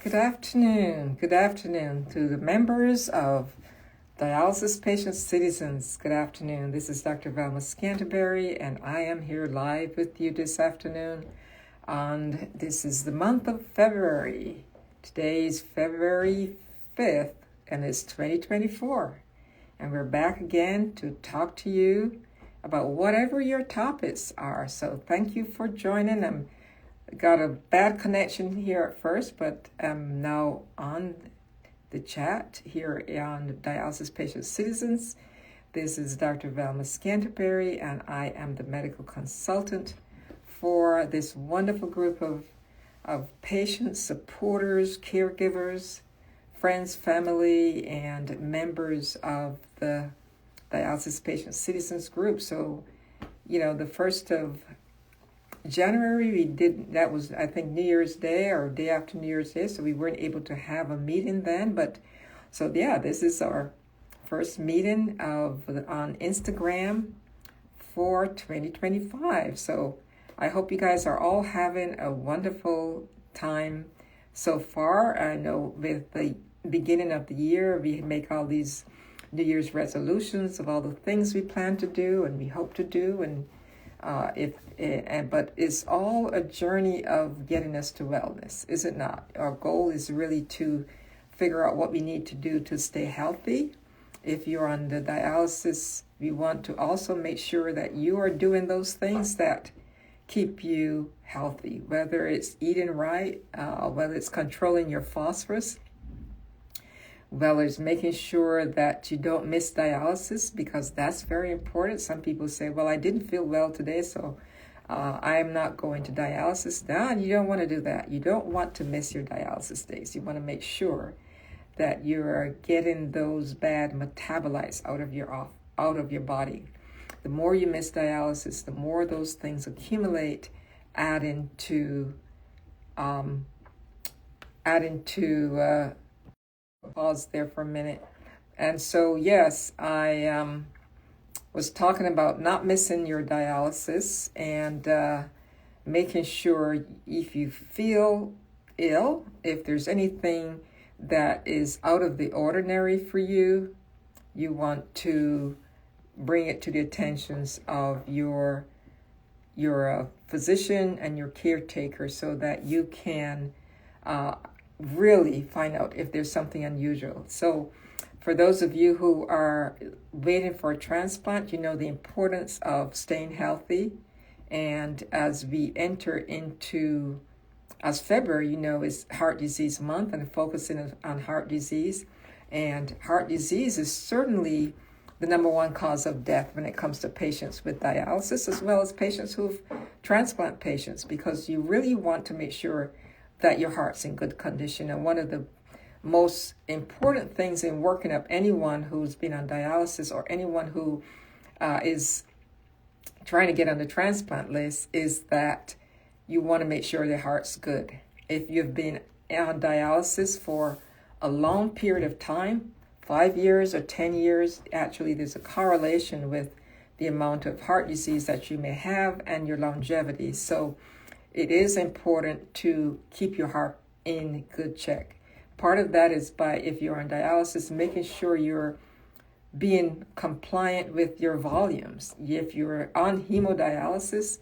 Good afternoon. Good afternoon to the members of Dialysis Patient Citizens. Good afternoon. This is Dr. Velma Scanterbury, and I am here live with you this afternoon. And this is the month of February. Today is February 5th, and it's 2024. And we're back again to talk to you about whatever your topics are. So thank you for joining. Got a bad connection here at first, but I'm now on the chat here on Dialysis Patient Citizens. This is Dr. Velma Scanterbury, and I am the medical consultant for this wonderful group of patients, supporters, caregivers, friends, family, and members of the Dialysis Patient Citizens group. So, the 1st of January, that was, I think, New Year's Day or day after New Year's Day, so we weren't able to have a meeting then. But so, this is our first meeting on Instagram for 2025. So I hope you guys are all having a wonderful time so far. I know with the beginning of the year, we make all these New Year's resolutions of all the things we plan to do and we hope to do, but it's all a journey of getting us to wellness, is it not? Our goal is really to figure out what we need to do to stay healthy. If you're on the dialysis, we want to also make sure that you are doing those things that keep you healthy, whether it's eating right, whether it's controlling your phosphorus, whether it's making sure that you don't miss dialysis, because that's very important. Some people say, well, I didn't feel well today, so I'm not going to dialysis. No, you don't want to do that. You don't want to miss your dialysis days. You want to make sure that you're getting those bad metabolites out of your body. The more you miss dialysis, the more those things accumulate, adding to pause there for a minute. And so, yes, I was talking about not missing your dialysis and making sure if you feel ill, if there's anything that is out of the ordinary for you, you want to bring it to the attentions of your physician and your caretaker so that you can really find out if there's something unusual. So for those of you who are waiting for a transplant, you know the importance of staying healthy. And as we enter into, as February, is Heart Disease Month and focusing on heart disease. And heart disease is certainly the number one cause of death when it comes to patients with dialysis, as well as patients who've transplant patients, because you really want to make sure that your heart's in good condition. And one of the most important things in working up anyone who's been on dialysis or anyone who is trying to get on the transplant list is that you want to make sure their heart's good. If you've been on dialysis for a long period of time, 5 years or 10 years, actually there's a correlation with the amount of heart disease that you may have and your longevity. So it is important to keep your heart in good check. Part of that is by, if you're on dialysis, making sure you're being compliant with your volumes. If you're on hemodialysis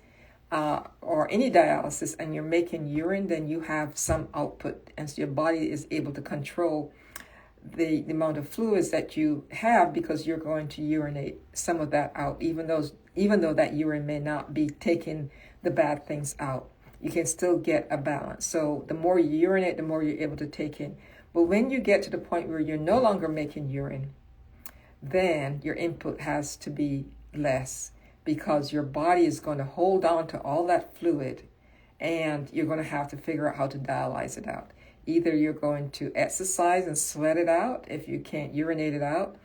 or any dialysis and you're making urine, then you have some output. And so your body is able to control the amount of fluids that you have, because you're going to urinate some of that out, even though that urine may not be taking the bad things out. You can still get a balance. So the more you urinate, the more you're able to take in. But when you get to the point where you're no longer making urine, then your input has to be less, because your body is going to hold on to all that fluid and you're going to have to figure out how to dialyze it out. Either you're going to exercise and sweat it out if you can't urinate it out,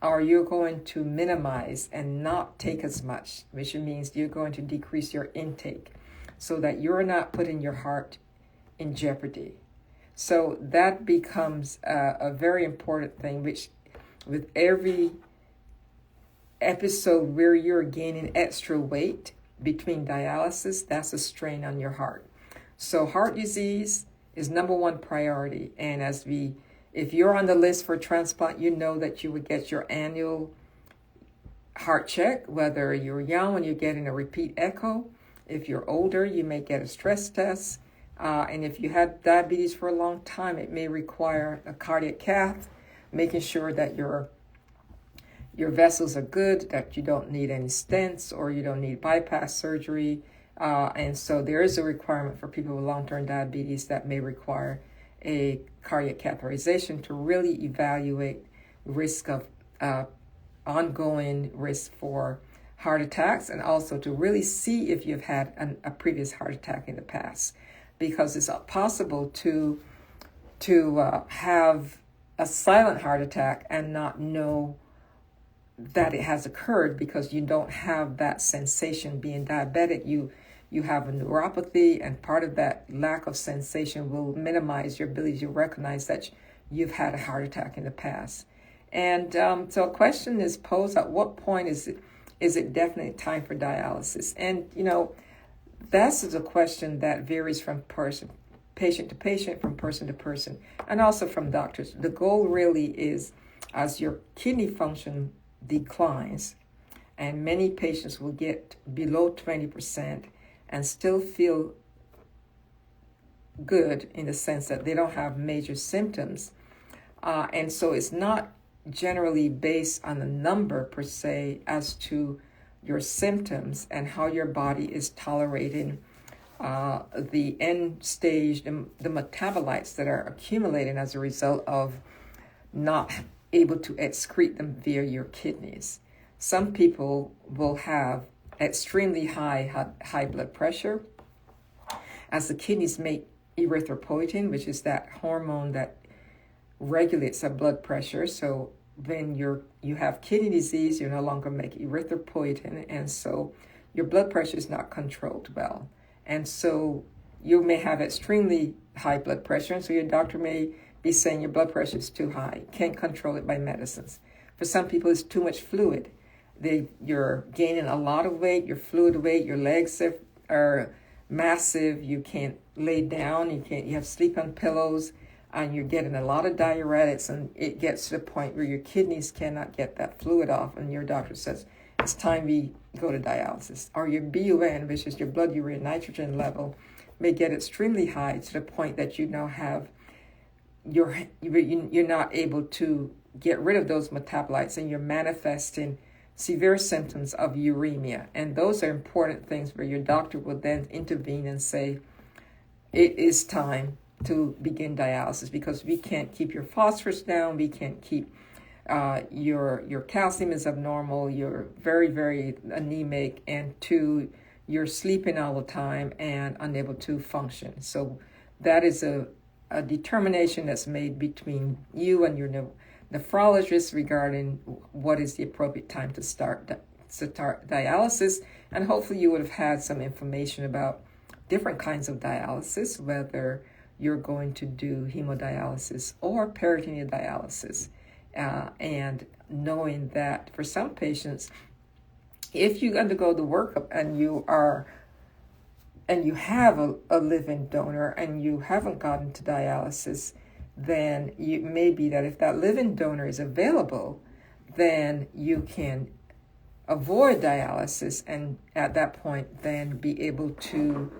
or you're going to minimize and not take as much, which means you're going to decrease your intake so that you're not putting your heart in jeopardy. So that becomes a very important thing, which with every episode where you're gaining extra weight between dialysis, that's a strain on your heart. So heart disease is number one priority. And if you're on the list for transplant, you know that you would get your annual heart check, whether you're young when you're getting a repeat echo. If you're older, you may get a stress test. And if you had diabetes for a long time, it may require a cardiac cath, making sure that your vessels are good, that you don't need any stents or you don't need bypass surgery. And so there is a requirement for people with long-term diabetes that may require a cardiac catheterization to really evaluate risk of ongoing risk for heart attacks, and also to really see if you've had a previous heart attack in the past, because it's possible to have a silent heart attack and not know that it has occurred because you don't have that sensation. Being diabetic, you have a neuropathy, and part of that lack of sensation will minimize your ability to recognize that you've had a heart attack in the past. And so a question is posed: at what point is it definitely time for dialysis? And that's a question that varies from patient to patient, from person to person, and also from doctors. The goal really is, as your kidney function declines, and many patients will get below 20% and still feel good in the sense that they don't have major symptoms. And so it's not generally based on the number per se as to your symptoms and how your body is tolerating the end stage, the metabolites that are accumulating as a result of not able to excrete them via your kidneys. Some people will have extremely high blood pressure, as the kidneys make erythropoietin, which is that hormone that regulates our blood pressure. So when you have kidney disease, you no longer make erythropoietin, and so your blood pressure is not controlled well. And so you may have extremely high blood pressure, and so your doctor may be saying your blood pressure is too high, can't control it by medicines. For some people, it's too much fluid. You're gaining a lot of weight, your fluid weight, your legs are massive, you can't lay down, you have sleep on pillows, and you're getting a lot of diuretics, and it gets to the point where your kidneys cannot get that fluid off, and your doctor says, it's time we go to dialysis. Or your BUN, which is your blood urea nitrogen level, may get extremely high to the point that you now have you're not able to get rid of those metabolites, and you're manifesting severe symptoms of uremia. And those are important things where your doctor will then intervene and say, it is time to begin dialysis, because we can't keep your phosphorus down, we can't keep your calcium is abnormal, you're very, very anemic, and two, you're sleeping all the time and unable to function. So that is a determination that's made between you and your nephrologist regarding what is the appropriate time to start dialysis. And hopefully you would have had some information about different kinds of dialysis, whether you're going to do hemodialysis or peritoneal dialysis. And knowing that for some patients, if you undergo the workup and you have a living donor and you haven't gotten to dialysis, then it may be that if that living donor is available, then you can avoid dialysis, and at that point then be able to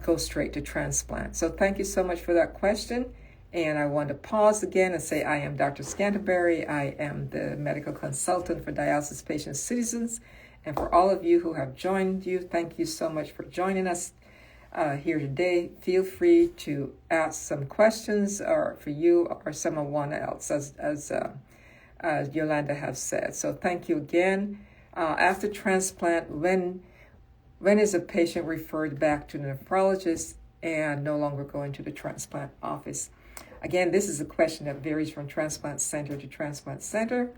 go straight to transplant. So thank you so much for that question. And I want to pause again and say I am Dr. Scanterbury. I am the medical consultant for dialysis patient citizens. And for all of you who have joined you, thank you so much for joining us here today. Feel free to ask some questions, or for you or someone else, as Yolanda has said. So thank you again. After transplant, when is a patient referred back to the nephrologist and no longer going to the transplant office? Again, this is a question that varies from transplant center to transplant center.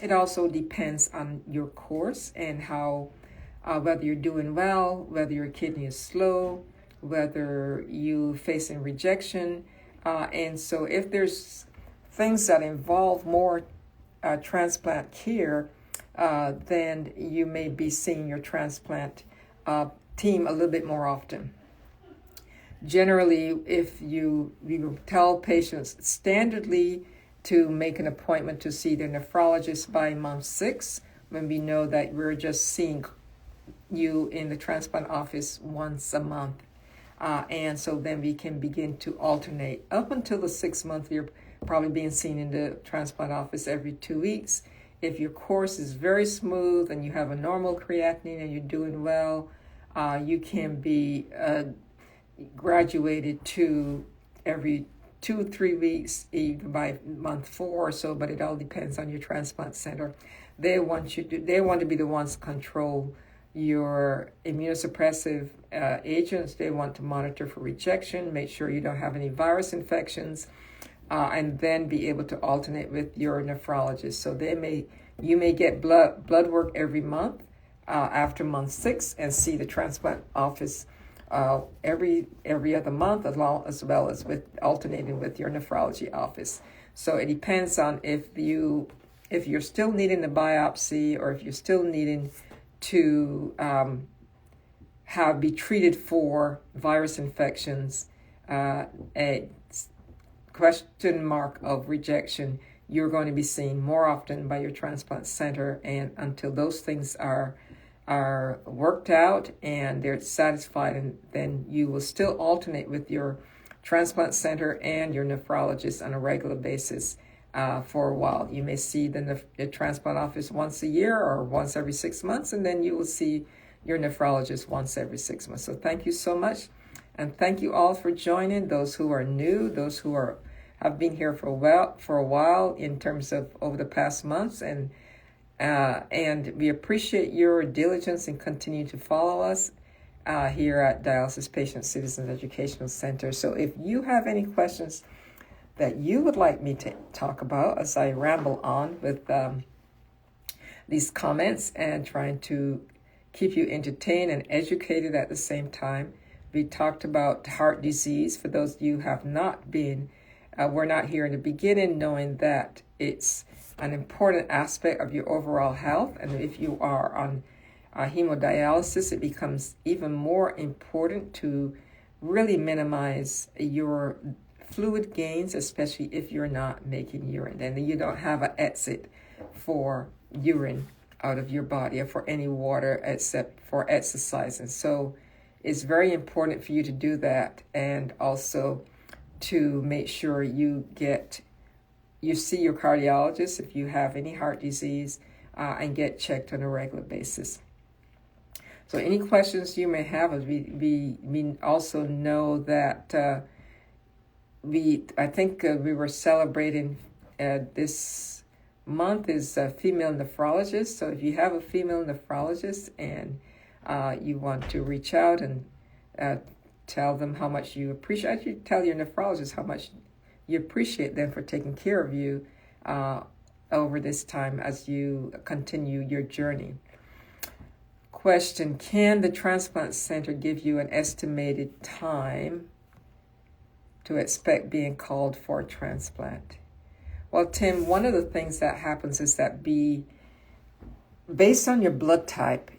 It also depends on your course and how, whether you're doing well, whether your kidney is slow, whether you're facing rejection. And so if there's things that involve more transplant care, then you may be seeing your transplant team a little bit more often. generally, if we will tell patients standardly to make an appointment to see their nephrologist by month 6, when we know that we're just seeing you in the transplant office once a month. And so then we can begin to alternate. Up until the 6th month, you're probably being seen in the transplant office every 2 weeks. If your course is very smooth and you have a normal creatinine and you're doing well, you can be graduated to every 2-3 weeks, even by month 4 or so, but it all depends on your transplant center. They want to be the ones to control your immunosuppressive agents. They want to monitor for rejection, make sure you don't have any virus infections, and then be able to alternate with your nephrologist. So you may get blood work every month after month 6, and see the transplant office every other month, as well as with alternating with your nephrology office. So it depends on if you're still needing the biopsy, or if you're still needing to be treated for virus infections. A question mark of rejection, you're going to be seen more often by your transplant center, and until those things are worked out and they're satisfied, and then you will still alternate with your transplant center and your nephrologist on a regular basis for a while. You may see the transplant office once a year or once every 6 months, and then you will see your nephrologist once every 6 months. So thank you so much, and thank you all for joining. Those who are new, those who have been here for a while in terms of over the past months, and we appreciate your diligence and continue to follow us here at Dialysis Patient Citizens Educational Center. So if you have any questions that you would like me to talk about as I ramble on with these comments and trying to keep you entertained and educated at the same time. We talked about heart disease. For those of you who have not been, we're not here in the beginning, knowing that it's an important aspect of your overall health. And if you are on hemodialysis, it becomes even more important to really minimize your fluid gains, especially if you're not making urine, and you don't have an exit for urine out of your body or for any water except for exercise. And so it's very important for you to do that, and also to make sure you see your cardiologist if you have any heart disease, and get checked on a regular basis. So any questions you may have, we also know that I think we were celebrating this month is female nephrologist. So if you have a female nephrologist and you want to reach out and tell them how much you appreciate, you tell your nephrologist how much you appreciate them for taking care of you over this time as you continue your journey. Question: can the transplant center give you an estimated time to expect being called for a transplant? Well, Tim, one of the things that happens is that based on your blood type,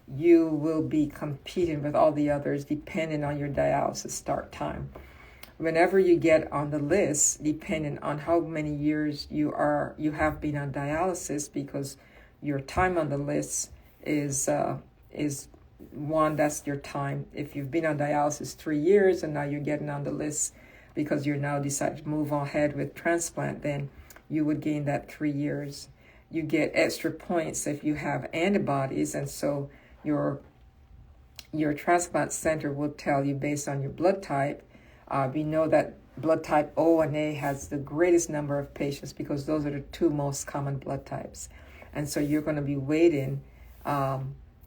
you will be competing with all the others depending on your dialysis start time. Whenever you get on the list, depending on how many years you have been on dialysis, because your time on the list is one, that's your time. If you've been on dialysis 3 years and now you're getting on the list because you're now decided to move on ahead with transplant, then you would gain that 3 years. You get extra points if you have antibodies, and so your transplant center will tell you based on your blood type. We know that blood type O and A has the greatest number of patients because those are the two most common blood types. And so you're going to be waiting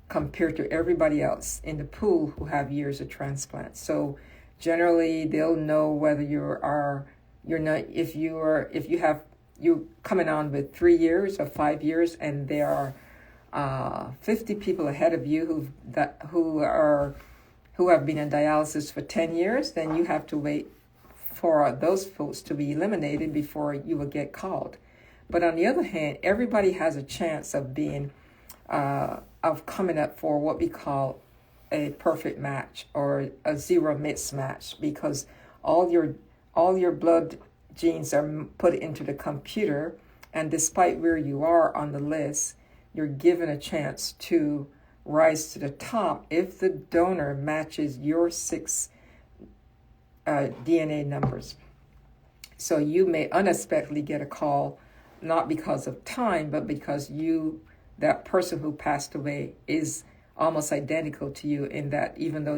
compared to everybody else in the pool who have years of transplant. So generally they'll know whether you're coming on with 3 years or 5 years, and there are 50 people ahead of you who have been in dialysis for 10 years, then you have to wait for those folks to be eliminated before you will get called. But on the other hand, everybody has a chance of coming up for what we call a perfect match or a zero mismatch, because all your blood genes are put into the computer, and despite where you are on the list, you're given a chance to rise to the top if the donor matches your 6 DNA numbers. So you may unexpectedly get a call, not because of time, but because that person who passed away is almost identical to you, in that even though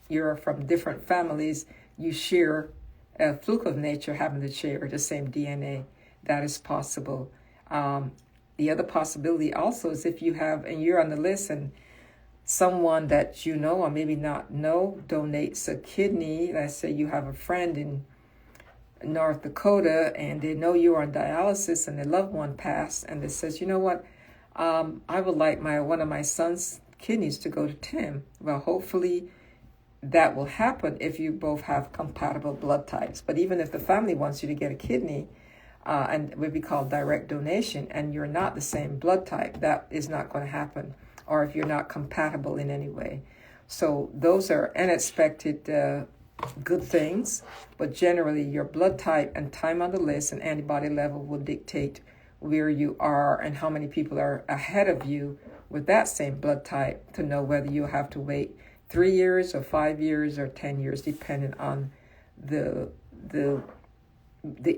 you're from different families, you share a fluke of nature having to share the same DNA. That is possible. The other possibility also is if you're on the list and someone that you know or maybe not know donates a kidney. Let's say you have a friend in North Dakota and they know you're on dialysis and their loved one passed, and it says, you know what, I would like one of my son's kidneys to go to Tim. Well, hopefully that will happen if you both have compatible blood types. But even if the family wants you to get a kidney, and it would be called direct donation, and you're not the same blood type, that is not going to happen, or if you're not compatible in any way. So those are unexpected good things, but generally your blood type and time on the list and antibody level will dictate where you are and how many people are ahead of you with that same blood type, to know whether you have to wait 3 years or 5 years or 10 years, depending on the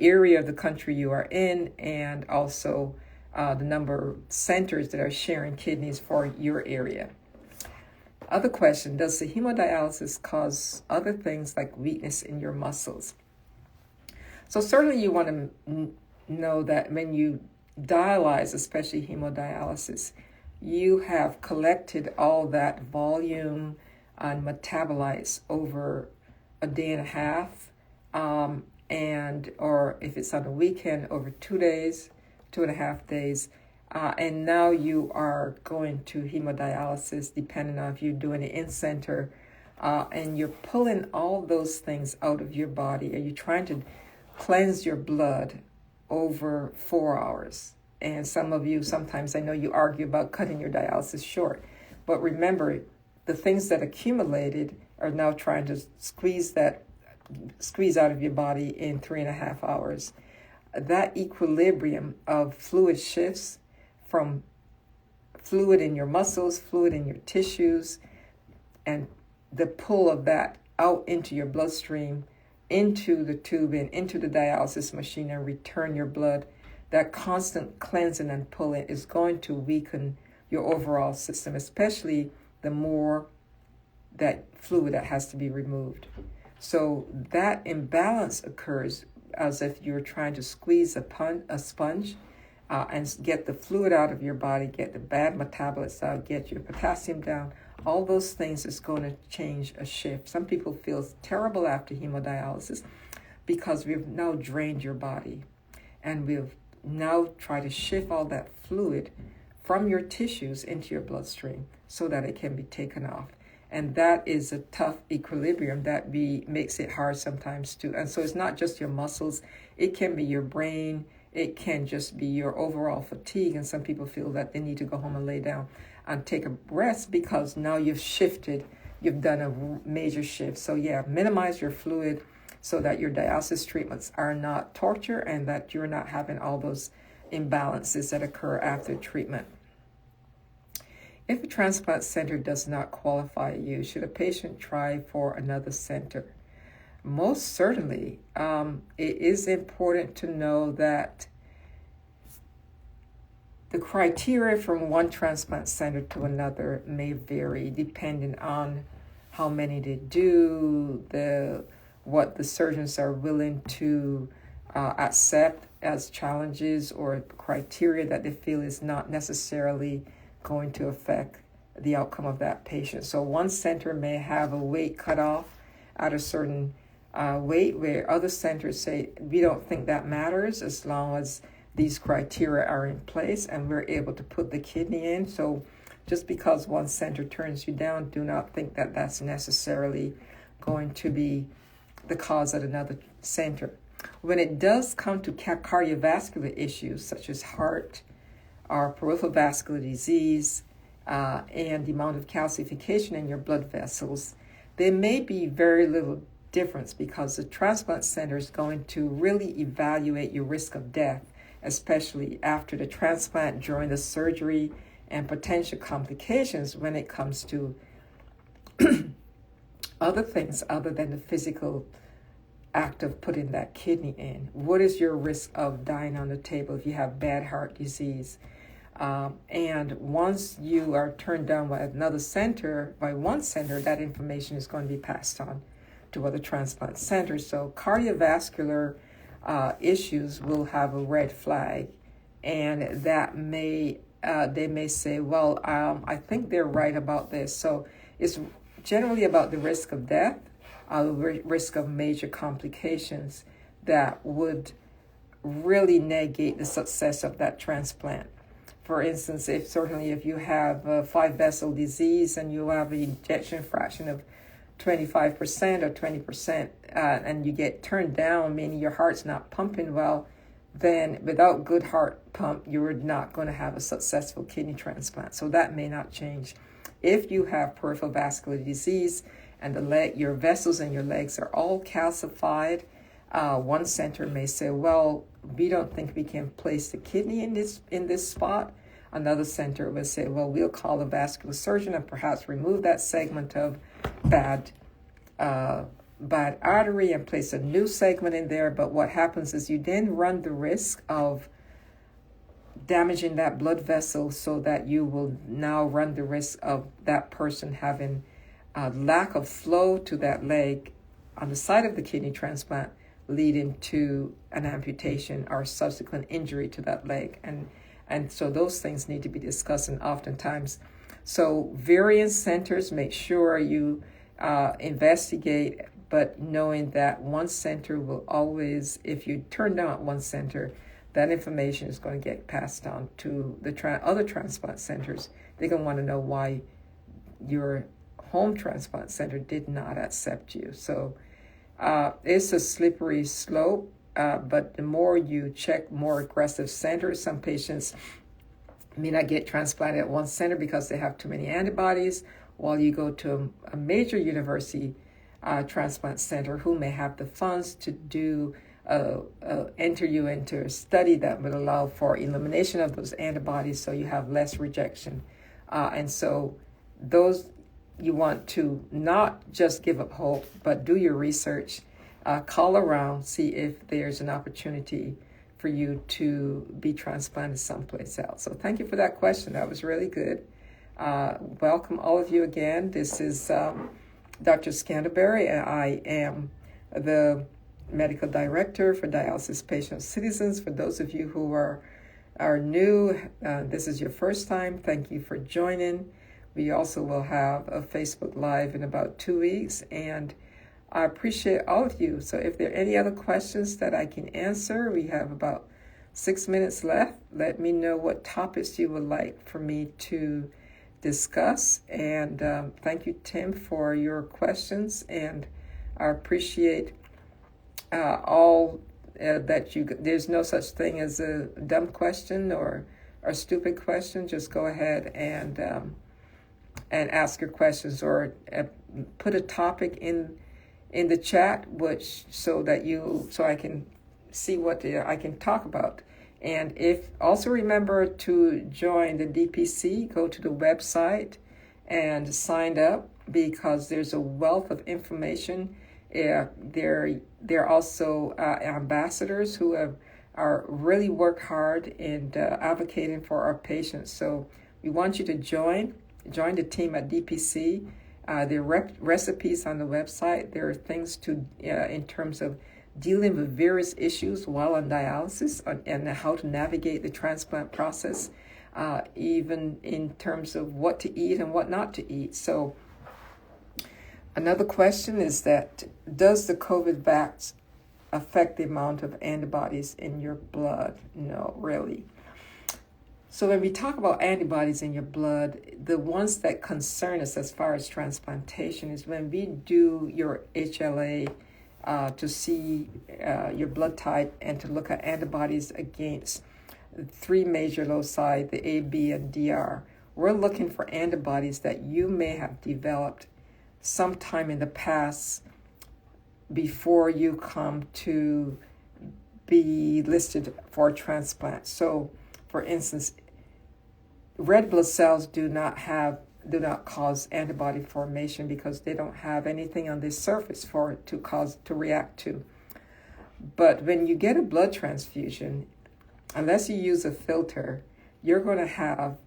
area of the country you are in, and also the number of centers that are sharing kidneys for your area. Other question, does the hemodialysis cause other things like weakness in your muscles? So certainly you want to know that when you dialyze, especially hemodialysis, you have collected all that volume and metabolites over a day and a half, or if it's on a weekend, over 2 days, 2.5 days. And now you are going to hemodialysis, depending on if you're doing it in center, and you're pulling all those things out of your body, and you're trying to cleanse your blood over 4 hours. And some of you, sometimes I know you argue about cutting your dialysis short, but remember, the things that accumulated are now trying to squeeze out of your body in 3.5 hours. That equilibrium of fluid shifts from fluid in your muscles, fluid in your tissues, and the pull of that out into your bloodstream, into the tube and into the dialysis machine, and return your blood. That constant cleansing and pulling is going to weaken your overall system, especially the more that fluid that has to be removed. So that imbalance occurs as if you're trying to squeeze a sponge and get the fluid out of your body, get the bad metabolites out, get your potassium down. All those things is going to change a shift. Some people feel terrible after hemodialysis because we've now drained your body, and we've now tried to shift all that fluid from your tissues into your bloodstream so that it can be taken off. And that is a tough equilibrium that makes it hard sometimes too. And so it's not just your muscles, it can be your brain, it can just be your overall fatigue. And some people feel that they need to go home and lay down and take a rest because now you've done a major shift. So yeah, minimize your fluid so that your dialysis treatments are not torture and that you're not having all those imbalances that occur after treatment. If a transplant center does not qualify you, should a patient try for another center? Most certainly. It is important to know that the criteria from one transplant center to another may vary depending on how many they do, what the surgeons are willing to accept as challenges or criteria that they feel is not necessarily going to affect the outcome of that patient. So one center may have a weight cutoff at a certain weight, where other centers say, we don't think that matters as long as these criteria are in place and we're able to put the kidney in. So just because one center turns you down, do not think that that's necessarily going to be the cause at another center. When it does come to cardiovascular issues such as heart or peripheral vascular disease, and the amount of calcification in your blood vessels, there may be very little difference because the transplant center is going to really evaluate your risk of death, especially after the transplant, during the surgery, and potential complications when it comes to other things other than the physical act of putting that kidney in. What is your risk of dying on the table if you have bad heart disease? And once you are turned down by one center, that information is going to be passed on to other transplant centers. So cardiovascular issues will have a red flag, and that they may say, well, I think they're right about this. So it's generally about the risk of death, risk of major complications that would really negate the success of that transplant. For instance, if you have 5 vessel disease and you have an ejection fraction of 25% or 20%, and you get turned down, meaning your heart's not pumping well, then without good heart pump, you're not going to have a successful kidney transplant. So that may not change. If you have peripheral vascular disease and your vessels in your legs are all calcified, one center may say, well, we don't think we can place the kidney in this spot. Another center will say, well, we'll call a vascular surgeon and perhaps remove that segment of bad artery and place a new segment in there. But what happens is you then run the risk of damaging that blood vessel, so that you will now run the risk of that person having a lack of flow to that leg on the side of the kidney transplant, leading to an amputation or subsequent injury to that leg. And so those things need to be discussed, and oftentimes. So various centers, make sure you investigate, but knowing that one center will always, if you turn down one center, that information is going to get passed on to the other transplant centers. They're going to want to know why your home transplant center did not accept you. So it's a slippery slope, but the more you check more aggressive centers, some patients may not get transplanted at one center because they have too many antibodies, while you go to a major university transplant center who may have the funds to do enter you into a study that would allow for elimination of those antibodies, so you have less rejection. And so those, you want to not just give up hope, but do your research, call around, see if there's an opportunity for you to be transplanted someplace else. So thank you for that question. That was really good. Welcome all of you again. This is Dr. Scanterbury, and I am the medical director for Dialysis Patient Citizens. For those of you who are new, this is your first time, thank you for joining. We also will have a Facebook Live in about 2 weeks, and I appreciate all of you. So if there are any other questions that I can answer, we have about 6 minutes left. Let me know what topics you would like for me to discuss. And thank you, Tim, for your questions. And I appreciate all that you, there's no such thing as a dumb question or a stupid question. Just go ahead and ask your questions, or put a topic in the chat, so I can see what I can talk about. And if also remember to join the DPC, go to the website and sign up, because there's a wealth of information. They're also ambassadors who are really work hard in advocating for our patients. So we want you to join the team at DPC. There are recipes on the website. There are things to in terms of dealing with various issues while on dialysis, and how to navigate the transplant process, even in terms of what to eat and what not to eat. So another question is that, does the COVID vax affect the amount of antibodies in your blood? No, really. So when we talk about antibodies in your blood, the ones that concern us as far as transplantation is when we do your HLA to see your blood type and to look at antibodies against 3 major loci, the A, B, and DR. we're looking for antibodies that you may have developed sometime in the past before you come to be listed for a transplant. So, for instance, red blood cells do not cause antibody formation because they don't have anything on the surface for it to react to. But when you get a blood transfusion, unless you use a filter, you're going to have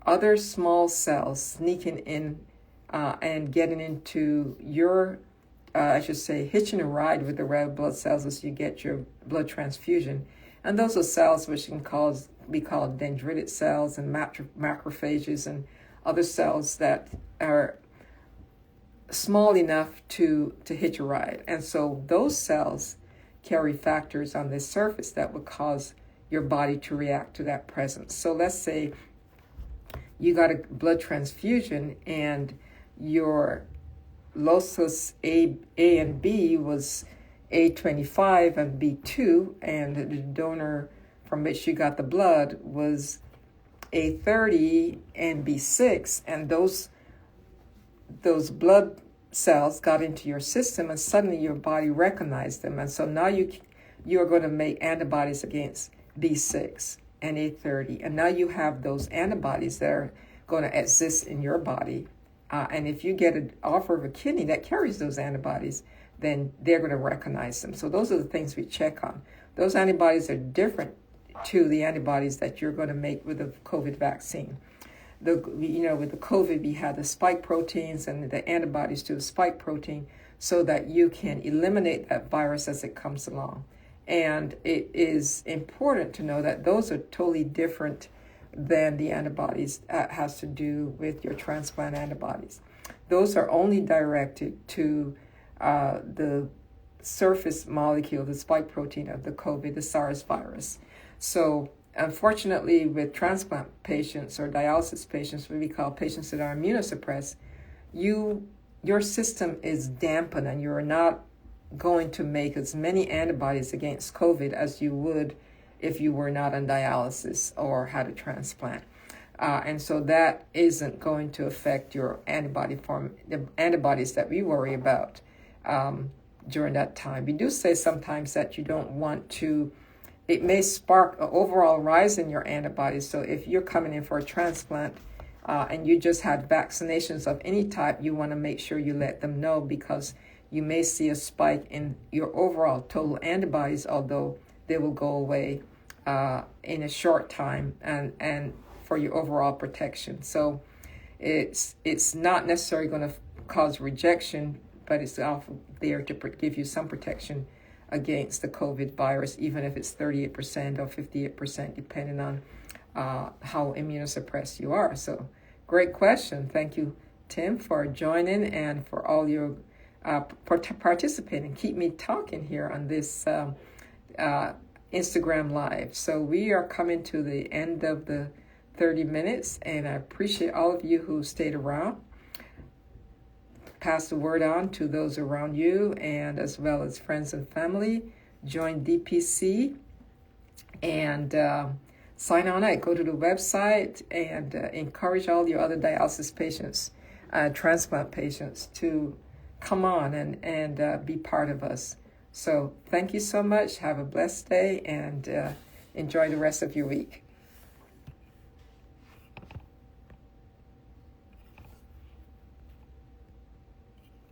other small cells sneaking in and getting into your, hitching a ride with the red blood cells as you get your blood transfusion. And those are cells which can be called dendritic cells and macrophages and other cells that are small enough to hitch a ride. And so those cells carry factors on the surface that would cause your body to react to that presence. So let's say you got a blood transfusion and your loci A and B was A25 and B2, and the donor from which you got the blood was A30 and B6, and those blood cells got into your system, and suddenly your body recognized them, and so now you are going to make antibodies against B6 and A30, and now you have those antibodies that are going to exist in your body, and if you get an offer of a kidney that carries those antibodies, then they're going to recognize them. So those are the things we check on. Those antibodies are different to the antibodies that you're going to make with the COVID vaccine. With the COVID, we had the spike proteins and the antibodies to the spike protein so that you can eliminate that virus as it comes along. And it is important to know that those are totally different than the antibodies that has to do with your transplant antibodies. Those are only directed to the surface molecule, the spike protein of the COVID, the SARS virus. So unfortunately, with transplant patients or dialysis patients, what we call patients that are immunosuppressed, your system is dampened and you're not going to make as many antibodies against COVID as you would if you were not on dialysis or had a transplant. And so that isn't going to affect your the antibodies that we worry about during that time. We do say sometimes that you don't want to, it may spark an overall rise in your antibodies. So if you're coming in for a transplant and you just had vaccinations of any type, you want to make sure you let them know, because you may see a spike in your overall total antibodies, although they will go away in a short time and for your overall protection. So it's not necessarily going to cause rejection, but it's also there to give you some protection against the COVID virus, even if it's 38% or 58%, depending on how immunosuppressed you are. So great question. Thank you, Tim, for joining and for all your participating. Keep me talking here on this Instagram Live. So we are coming to the end of the 30 minutes, and I appreciate all of you who stayed around. Pass the word on to those around you, and as well as friends and family. Join DPC and sign on out. Go to the website and encourage all your other dialysis patients, transplant patients, to come on and be part of us. So thank you so much. Have a blessed day and enjoy the rest of your week.